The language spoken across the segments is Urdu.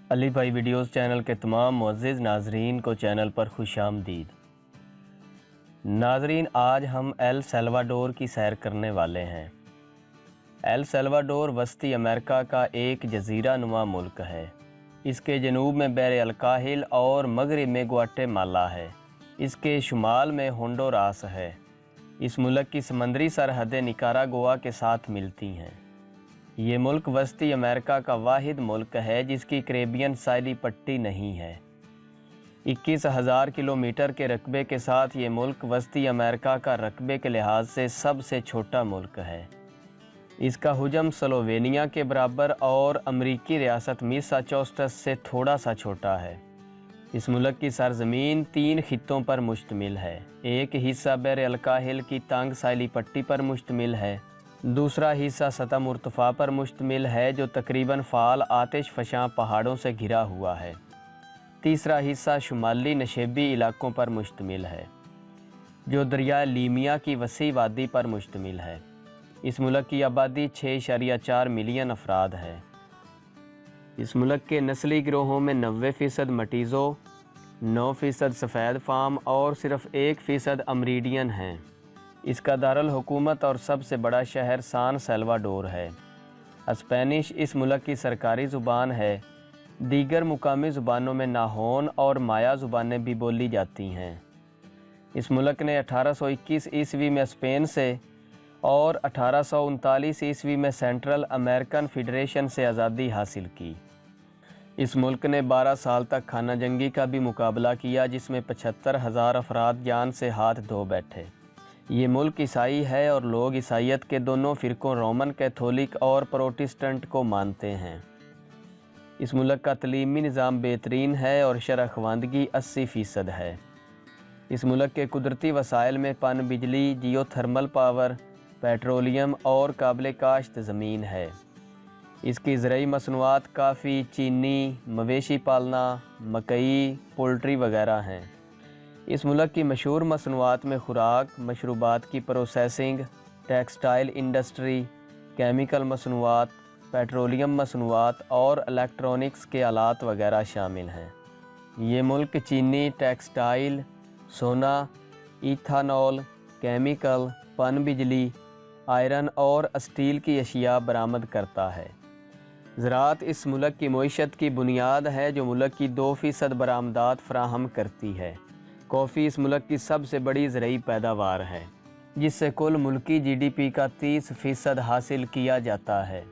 علی بھائی ویڈیوز چینل کے تمام معزز ناظرین کو چینل پر خوش آمدید۔ ناظرین، آج ہم ایل سیلواڈور کی سیر کرنے والے ہیں۔ ایل سیلواڈور وسطی امریکہ کا ایک جزیرہ نما ملک ہے۔ اس کے جنوب میں بحر الکاہل اور مغرب میں گواٹے مالا ہے۔ اس کے شمال میں ہونڈوراس ہے۔ اس ملک کی سمندری سرحدیں نکاراگوا کے ساتھ ملتی ہیں۔ یہ ملک وسطی امریکہ کا واحد ملک ہے جس کی کیریبین ساحلی پٹی نہیں ہے۔ 21,000 کلومیٹر کے رقبے کے ساتھ یہ ملک وسطی امریکہ کا رقبے کے لحاظ سے سب سے چھوٹا ملک ہے۔ اس کا حجم سلووینیا کے برابر اور امریکی ریاست میساچوسٹس سے تھوڑا سا چھوٹا ہے۔ اس ملک کی سرزمین 3 خطوں پر مشتمل ہے۔ ایک حصہ بحر الکاہل کی تنگ ساحلی پٹی پر مشتمل ہے۔ دوسرا حصہ سطح مرتفع پر مشتمل ہے جو تقریباً فعال آتش فشاں پہاڑوں سے گھرا ہوا ہے۔ تیسرا حصہ شمالی نشیبی علاقوں پر مشتمل ہے جو دریائے لیمیا کی وسیع وادی پر مشتمل ہے۔ اس ملک کی آبادی 6.4 ملین افراد ہے۔ اس ملک کے نسلی گروہوں میں 90% مٹیزو، 9% سفید فام اور صرف 1% امریڈین ہیں۔ اس کا دارالحکومت اور سب سے بڑا شہر سان سیلواڈور ہے۔ اسپینش اس ملک کی سرکاری زبان ہے۔ دیگر مقامی زبانوں میں ناہون اور مایا زبانیں بھی بولی جاتی ہیں۔ اس ملک نے 1821 عیسوی میں اسپین سے اور 1839 عیسوی میں سینٹرل امریکن فیڈریشن سے آزادی حاصل کی۔ اس ملک نے 12 سال تک خانہ جنگی کا بھی مقابلہ کیا جس میں 75,000 افراد جان سے ہاتھ دھو بیٹھے۔ یہ ملک عیسائی ہے اور لوگ عیسائیت کے دونوں فرقوں رومن کیتھولک اور پروٹسٹنٹ کو مانتے ہیں۔ اس ملک کا تعلیمی نظام بہترین ہے اور شرح خواندگی 80% ہے۔ اس ملک کے قدرتی وسائل میں پن بجلی، جیو تھرمل پاور، پیٹرولیم اور قابل کاشت زمین ہے۔ اس کی زرعی مصنوعات کافی، چینی، مویشی پالنا، مکئی، پولٹری وغیرہ ہیں۔ اس ملک کی مشہور مصنوعات میں خوراک، مشروبات کی پروسیسنگ، ٹیکسٹائل انڈسٹری، کیمیکل مصنوعات، پیٹرولیم مصنوعات اور الیکٹرونکس کے آلات وغیرہ شامل ہیں۔ یہ ملک چینی، ٹیکسٹائل، سونا، ایتھانول، کیمیکل، پن بجلی، آئرن اور اسٹیل کی اشیاء برآمد کرتا ہے۔ زراعت اس ملک کی معیشت کی بنیاد ہے جو ملک کی 2% برآمدات فراہم کرتی ہے۔ کافی اس ملک کی سب سے بڑی زرعی پیداوار ہے جس سے کل ملکی جی ڈی پی کا 30% حاصل کیا جاتا ہے۔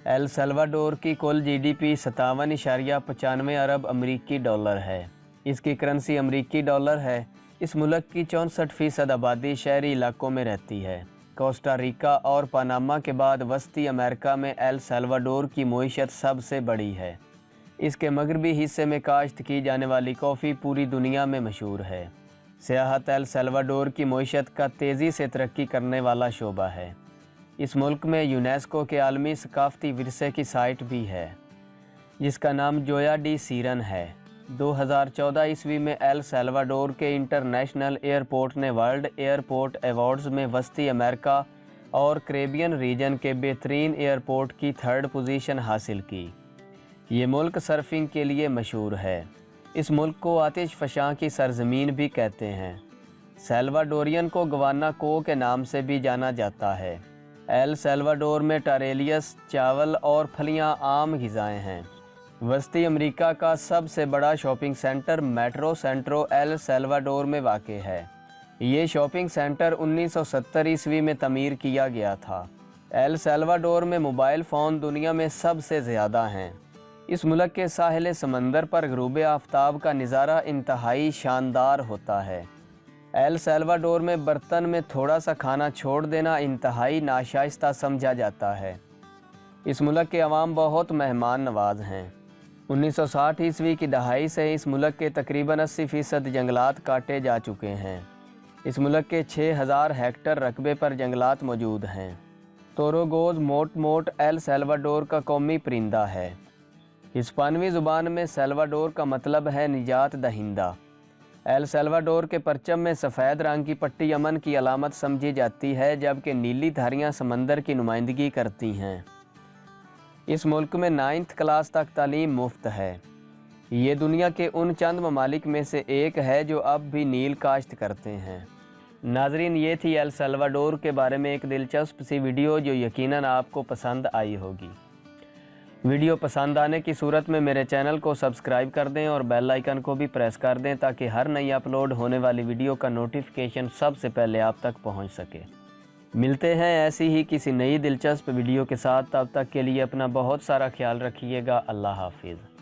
ایل سیلواڈور کی کل جی ڈی پی 57.95 ارب امریکی ڈالر ہے۔ اس کی کرنسی امریکی ڈالر ہے۔ اس ملک کی 64% آبادی شہری علاقوں میں رہتی ہے۔ کوسٹا ریکا اور پاناما کے بعد وسطی امریکہ میں ایل سیلواڈور کی معیشت سب سے بڑی ہے۔ اس کے مغربی حصے میں کاشت کی جانے والی کافی پوری دنیا میں مشہور ہے۔ سیاحت ایل سیلواڈور کی معیشت کا تیزی سے ترقی کرنے والا شعبہ ہے۔ اس ملک میں یونیسکو کے عالمی ثقافتی ورثے کی سائٹ بھی ہے جس کا نام جویا ڈی سیرن ہے۔ 2014 عیسوی میں ایل سیلواڈور کے انٹرنیشنل ایئرپورٹ نے ورلڈ ایئرپورٹ ایوارڈز میں وسطی امریکہ اور کیریبین ریجن کے بہترین ایئرپورٹ کی 3rd پوزیشن حاصل کی۔ یہ ملک سرفنگ کے لیے مشہور ہے۔ اس ملک کو آتش فشاں کی سرزمین بھی کہتے ہیں۔ سیلواڈورین کو گوانا کو کے نام سے بھی جانا جاتا ہے۔ ایل سیلواڈور میں ٹاریلیس، چاول اور پھلیاں عام غذائیں ہیں۔ وسطی امریکہ کا سب سے بڑا shopping centre metro Santro El Salvador میں واقع ہے۔ یہ شاپنگ سینٹر 1970 عیسوی میں تعمیر کیا گیا تھا۔ ایل سیلواڈور میں موبائل فون دنیا میں سب سے زیادہ ہیں۔ اس ملک کے ساحل سمندر پر غروب آفتاب کا نظارہ انتہائی شاندار ہوتا ہے۔ ایل سیلواڈور میں برتن میں تھوڑا سا کھانا چھوڑ دینا انتہائی ناشائستہ سمجھا جاتا ہے۔ اس ملک کے عوام بہت مہمان نواز ہیں۔ 1960 عیسوی کی دہائی سے اس ملک کے تقریباً 80% جنگلات کاٹے جا چکے ہیں۔ اس ملک کے 6,000 ہیکٹر رقبے پر جنگلات موجود ہیں۔ توروگوز موٹ موٹ ایل سیلواڈور کا قومی پرندہ ہے۔ ہسپانوی زبان میں سیلواڈور کا مطلب ہے نجات دہندہ۔ ایل سیلواڈور کے پرچم میں سفید رنگ کی پٹی امن کی علامت سمجھی جاتی ہے جبکہ نیلی دھاریاں سمندر کی نمائندگی کرتی ہیں۔ اس ملک میں 9th کلاس تک تعلیم مفت ہے۔ یہ دنیا کے ان چند ممالک میں سے ایک ہے جو اب بھی نیل کاشت کرتے ہیں۔ ناظرین، یہ تھی ایل سلواڈور کے بارے میں ایک دلچسپ سی ویڈیو جو یقیناً آپ کو پسند آئی ہوگی۔ ویڈیو پسند آنے کی صورت میں میرے چینل کو سبسکرائب کر دیں اور بیل آئیکن کو بھی پریس کر دیں تاکہ ہر نئی اپلوڈ ہونے والی ویڈیو کا نوٹیفیکیشن سب سے پہلے آپ تک پہنچ سکے۔ ملتے ہیں ایسی ہی کسی نئی دلچسپ ویڈیو کے ساتھ، تب تک کے لیے اپنا بہت سارا خیال رکھیے گا۔ اللہ حافظ۔